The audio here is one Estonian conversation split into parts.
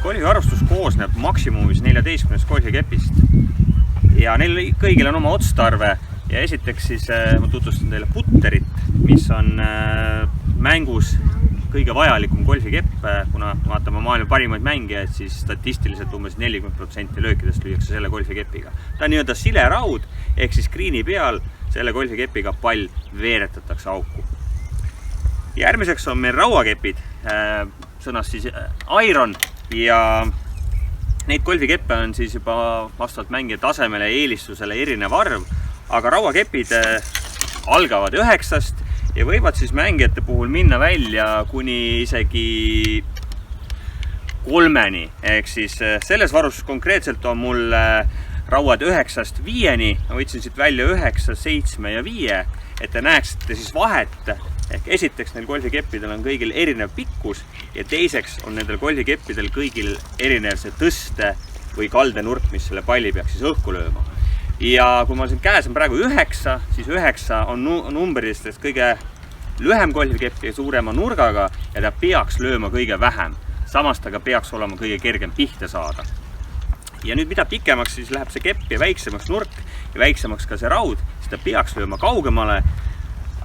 golfivarustus koosneb maksimumis 14 golfikepist ja neil kõigil on oma otstarve ja esiteks siis ma tutvustan teile putterit, mis on mängus kõige vajalikum golfikepp, kuna vaatame maailma parimaid mängijaid, siis statistiliselt umbes 40% löökidest lüüakse selle golfikepiga. Ta on nii-öelda sileraud, ehk siis kriini peal selle golfikepiga pall veeretatakse auku. Järgmiseks on meil rauakepid, sõnast siis iron ja neid golfikeppe on siis juba vastavalt mängija tasemele ja eelistusele erinev arv, aga rauakepid algavad 9 ja võivad siis mängijate puhul minna välja kuni isegi 3-ni, ehk siis selles varustus konkreetselt on mul rauad 9-st 5-ni, ma võtsin siit välja 9, 7 ja 5, et te näeksite siis vahet, ehk esiteks neil golfikeppidel on kõigil erinev pikkus ja teiseks on nendel golfikeppidel kõigil erinev see tõste või kaldenurk, mis selle palli peaks siis õhku lööma. Ja kui ma siin käes on praegu 9, siis 9 on numbrilistest kõige lühem golfikepp ja suurema nurgaga ja ta peaks lööma kõige vähem. Samas ta peaks olema kõige kergem pihta saada. Ja nüüd mida pikemaks siis läheb see kepp ja väiksemaks nurk ja väiksemaks ka see raud, siis ta peaks lööma kaugemale.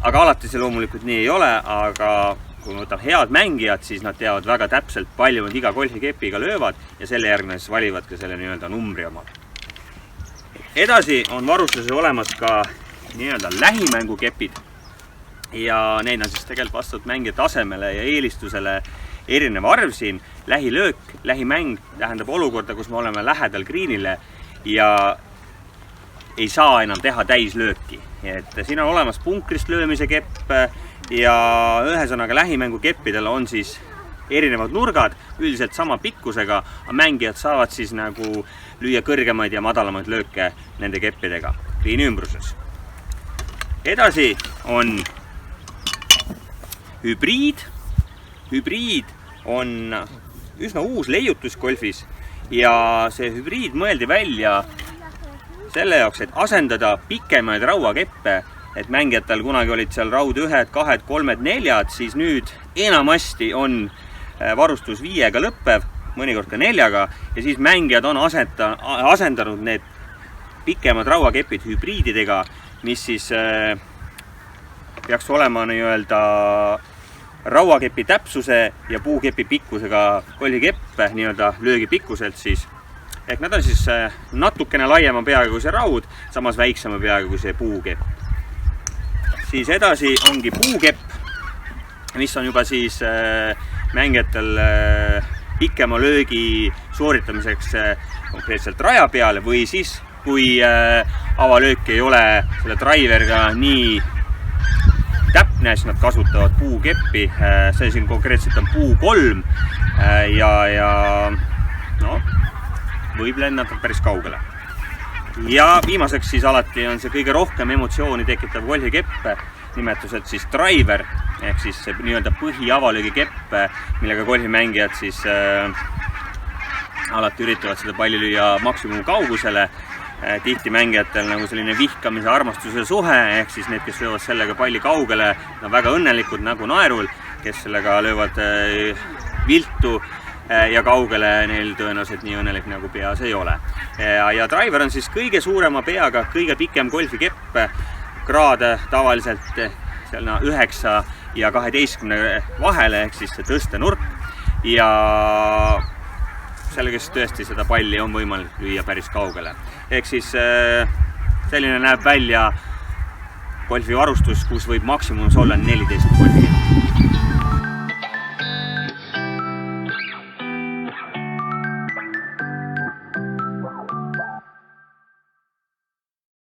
Aga alati see loomulikult nii ei ole, aga kui ma võtan head mängijad, siis nad teavad väga täpselt palju nad iga golfikepiga löövad ja selle järgne siis valivad ka selle nii-öelda numbri omal. Edasi on varustuses olemas ka nii-öelda lähimängukepid ja neid on siis tegelikult vastavalt mängija tasemele ja eelistusele erinev arv siin. Lähilöök, lähimäng tähendab olukorda, kus me oleme lähedal kriinile ja ei saa enam teha täislööki. Et siin on olemas punkrist löömise kepp ja ühesõnaga lähimängukeppidel on siis erinevad nurgad, üldiselt sama pikkusega, aga mängijad saavad siis nagu lüüa kõrgemaid ja madalamaid lööke nende keppidega kriini ümbruses. Edasi on hübriid. Hübriid on üsna uus leiutus golfis ja see hübriid mõeldi välja selle jaoks, et asendada pikemaid rauakeppe, et mängijatel kunagi olid seal raud 1, 2, 3, 4, siis nüüd enamasti on varustus 5-ga lõppev, mõnikord ka 4-ga ja siis mängijad on asendanud need pikemad rauakepid hübriididega, mis siis peaks olema nii-öelda rauakepi täpsuse ja puukepi pikkusega golfikepp nii-öelda löögi pikkuselt siis. Ehk nad on siis natukene laiema peaga kui see raud, samas väiksema peaga kui see puukepp. Siis edasi ongi puukepp, mis on juba siis mängijatel pikema löögi sooritamiseks konkreetselt raja peale või siis, kui avalöök ei ole selle driverga nii täpne, siis nad kasutavad puukeppi. See siin konkreetselt on puu 3 ja no, võib lennata päris kaugele. Ja viimaseks siis alati on see kõige rohkem emotsiooni tekitav golfikepp, nimetuselt siis driver, ehk siis see nii-öelda põhiavalöögikepp, millega golfimängijad siis alati üritavad seda palli lüüa maksimum kaugusele. Tihti mängijatel nagu selline vihkamise armastuse suhe, ehk siis need, kes löövad sellega palli kaugele, on väga õnnelikud nagu naerul, kes sellega löövad viltu ja kaugele neil tõenäoliselt nii õnnelik nagu peas ei ole. Ja driver on siis kõige suurema peaga, kõige pikem golfikepp, kraad tavaliselt 9 ja 12 vahele, ehk siis see tõstenurk ja sellega tõesti seda palli on võimalik lüüa päris kaugele. Ehk siis selline näeb välja golfivarustus, kus võib maksimumis olla 14 golfikeppi.